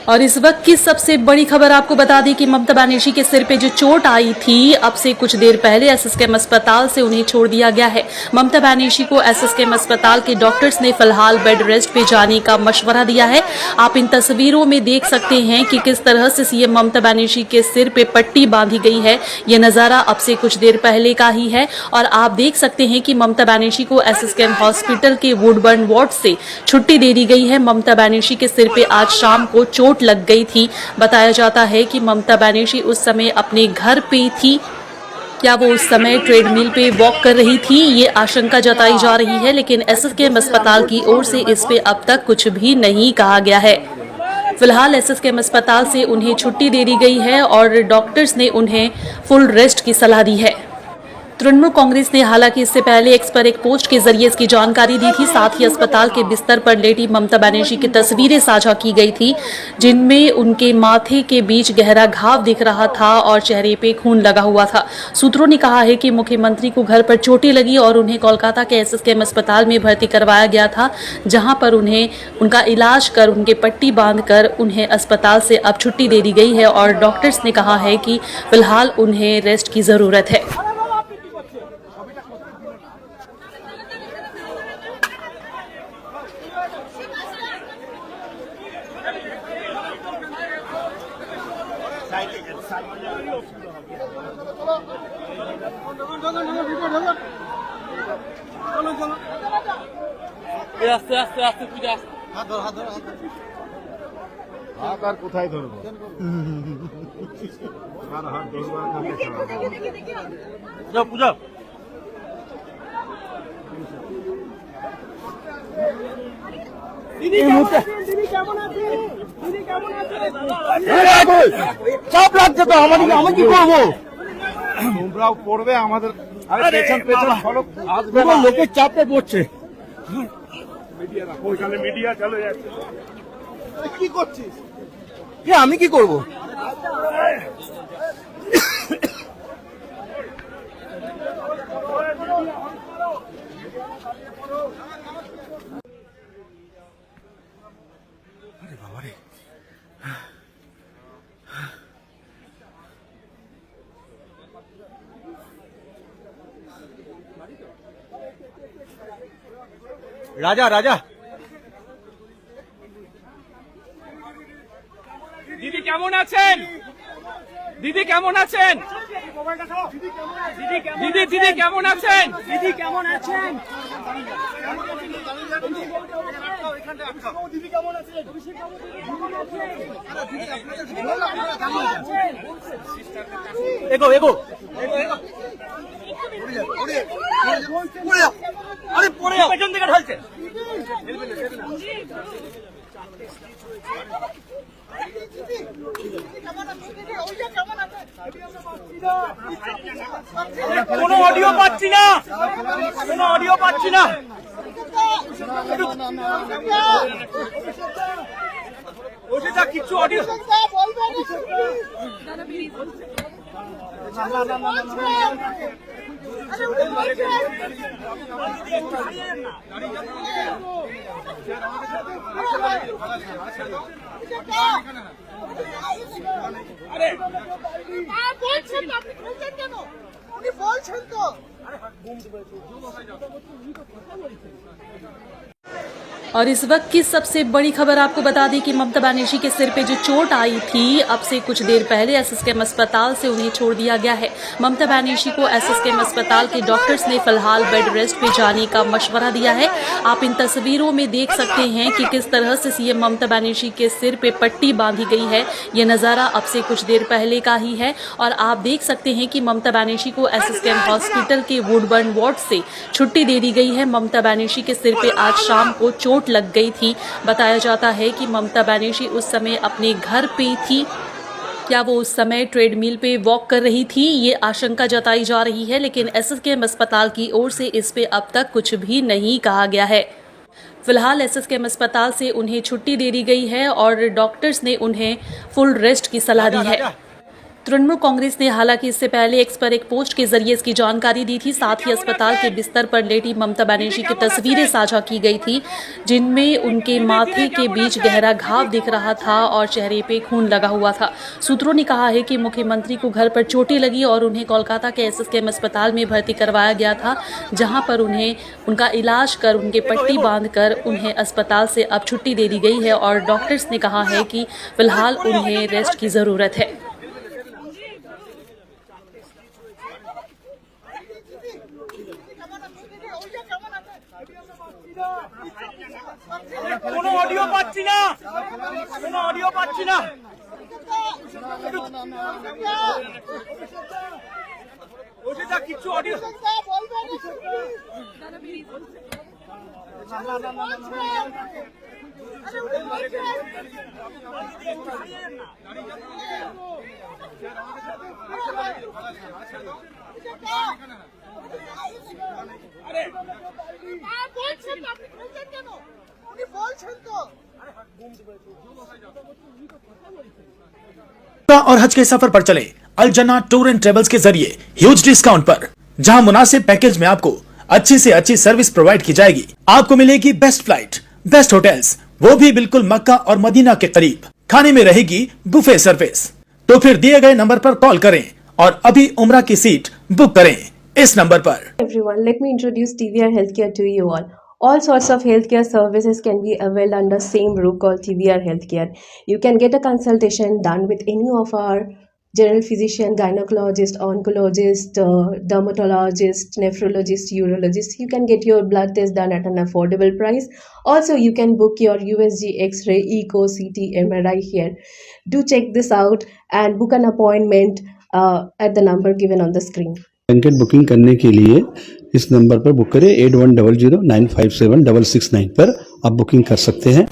और इस वक्त की सबसे बड़ी खबर आपको बता दी कि ममता बनर्जी के सिर पे जो चोट आई थी, अब से कुछ देर पहले एसएसकेएम अस्पताल से उन्हें छोड़ दिया गया है। ममता बनर्जी को एसएसकेएम अस्पताल के डॉक्टर्स ने फिलहाल बेड रेस्ट पे जाने का मशवरा दिया है। आप इन तस्वीरों में देख सकते हैं कि किस तरह से सीएम ममता बनर्जी के सिर पे पट्टी बांधी गई है। ये नजारा अब से कुछ देर पहले का ही है और आप देख सकते हैं कि ममता बनर्जी को एसएसकेएम हॉस्पिटल के वुडबर्न वार्ड से छुट्टी दे दी गई है। ममता बनर्जी के सिर पे आज शाम को चोट लग गई थी। बताया जाता है कि ममता बनर्जी उस समय अपने घर पे थी। क्या वो उस समय ट्रेडमिल पे वॉक कर रही थी, ये आशंका जताई जा रही है, लेकिन एसएसकेएम अस्पताल की ओर से इस पे अब तक कुछ भी नहीं कहा गया है। फिलहाल एसएसकेएम अस्पताल से उन्हें छुट्टी दे दी गई है और डॉक्टर्स ने उन्हें फुल रेस्ट की सलाह दी है। तृणमूल कांग्रेस ने हालांकि इससे पहले एक्स पर एक पोस्ट के जरिए इसकी जानकारी दी थी। साथ ही अस्पताल के बिस्तर पर लेटी ममता बनर्जी की तस्वीरें साझा की गई थी, जिनमें उनके माथे के बीच गहरा घाव दिख रहा था और चेहरे पे खून लगा हुआ था। सूत्रों ने कहा है कि मुख्यमंत्री को घर पर चोटें लगी और उन्हें कोलकाता के एसएसकेएम अस्पताल में भर्ती करवाया गया था, जहां पर उन्हें उनका इलाज कर उनके पट्टी बांधकर उन्हें अस्पताल से अब छुट्टी दे दी गई है और डॉक्टर्स ने कहा है कि फिलहाल उन्हें रेस्ट की जरूरत है। আস্তে আস্তে আস্তে পূজা হাত ধর হাত ধর হাত আর কোথায় ধরবো আর হাত ধরবার কাছে যাও পূজা দিদি কেমন আছে দিদি কেমন আছে চাপ লাগছে তো আমাদের আমি কি করব তোমরাও পড়বে আমাদের আরে পেছন পেছন ফলো আসবে না লোকের চাপে পড়ছে মিডিয়া না ওইখানে মিডিয়া চলে যাচ্ছে কি করছিস কি আমি কি করব আরে বাবা রে রাজা রাজা দিদি কেমন আছেন দিদি কেমন আছেন দিদি দিদি কেমন আছেন দিদি কেমন আছেন দিদি কেমন আছেন এগো এগো আরে পড়ে পেছন থেকে ঢালছে কোনো অডিও পাচ্ছি না কোনো অডিও পাচ্ছি না ওটা যা কিছু অডিও और इस वक्त की सबसे बड़ी खबर आपको बता दी कि ममता बनर्जी के सिर पे जो चोट आई थी, अब से कुछ देर पहले एसएसकेएम अस्पताल से उन्हें छोड़ दिया गया है। ममता बनर्जी को एसएसकेएम अस्पताल के डॉक्टर्स ने फिलहाल बेड रेस्ट पे जाने का मशवरा दिया है। आप इन तस्वीरों में देख सकते हैं कि किस तरह से सीएम ममता बनर्जी के सिर पे पट्टी बांधी गई है। ये नजारा अब से कुछ देर पहले का ही है और आप देख सकते हैं कि ममता बनर्जी को एसएसकेएम हॉस्पिटल के वुडबर्न वार्ड से छुट्टी दे दी गई है। ममता बनर्जी के सिर पे आज शाम को चोट लग गई थी। बताया जाता है कि ममता बनर्जी उस समय अपने घर पे थी। क्या वो उस समय ट्रेडमिल पे वॉक कर रही थी, ये आशंका जताई जा रही है, लेकिन एसएसकेएम अस्पताल की ओर से इस पे अब तक कुछ भी नहीं कहा गया है। फिलहाल एसएसकेएम अस्पताल से उन्हें छुट्टी दे दी गई है और डॉक्टर्स ने उन्हें फुल रेस्ट की सलाह दी है। तृणमूल कांग्रेस ने हालांकि इससे पहले एक्स पर एक पोस्ट के जरिए इसकी जानकारी दी थी। साथ ही अस्पताल के बिस्तर पर लेटी ममता बनर्जी की तस्वीरें साझा की गई थी, जिनमें उनके माथे के बीच गहरा घाव दिख रहा था और चेहरे पे खून लगा हुआ था। सूत्रों ने कहा है कि मुख्यमंत्री को घर पर चोटें लगी और उन्हें कोलकाता के एसएसकेएम अस्पताल में भर्ती करवाया गया था, जहां पर उन्हें उनका इलाज कर उनके पट्टी बांधकर उन्हें अस्पताल से अब छुट्टी दे दी गई है और डॉक्टर्स ने कहा है कि फिलहाल उन्हें रेस्ट की जरूरत है। কোনো অডিও পাচ্ছি না, কোনো অডিও পাচ্ছি না। ওটা কিছু অডিও और हज के सफर पर चले अल जन्ना टूर एंड ट्रेवल्स के जरिए ह्यूज डिस्काउंट पर, जहां मुनासिब पैकेज में आपको अच्छी से अच्छी सर्विस प्रोवाइड की जाएगी। आपको मिलेगी बेस्ट फ्लाइट, बेस्ट होटल्स, वो भी बिल्कुल मक्का और मदीना के करीब। खाने में रहेगी बुफे सर्विस। तो फिर दिए गए नंबर पर कॉल करें और अभी उम्रा की सीट बुक करें इस नंबर पर। Everyone, let me introduce TVR Healthcare to you all. All sorts of healthcare services can be availed under same roof called TVR Healthcare. You can get a consultation done with any of our general physician, gynecologist, oncologist, dermatologist, nephrologist, urologist. You can get your blood test done at an affordable price. Also, you can book your USG, X-ray, Echo, CT, MRI here. Do check this out and book an appointment at the number given on the screen. Blanket booking करने के लिए इस number पर book करें 8100957669 पर आप booking कर सकते हैं।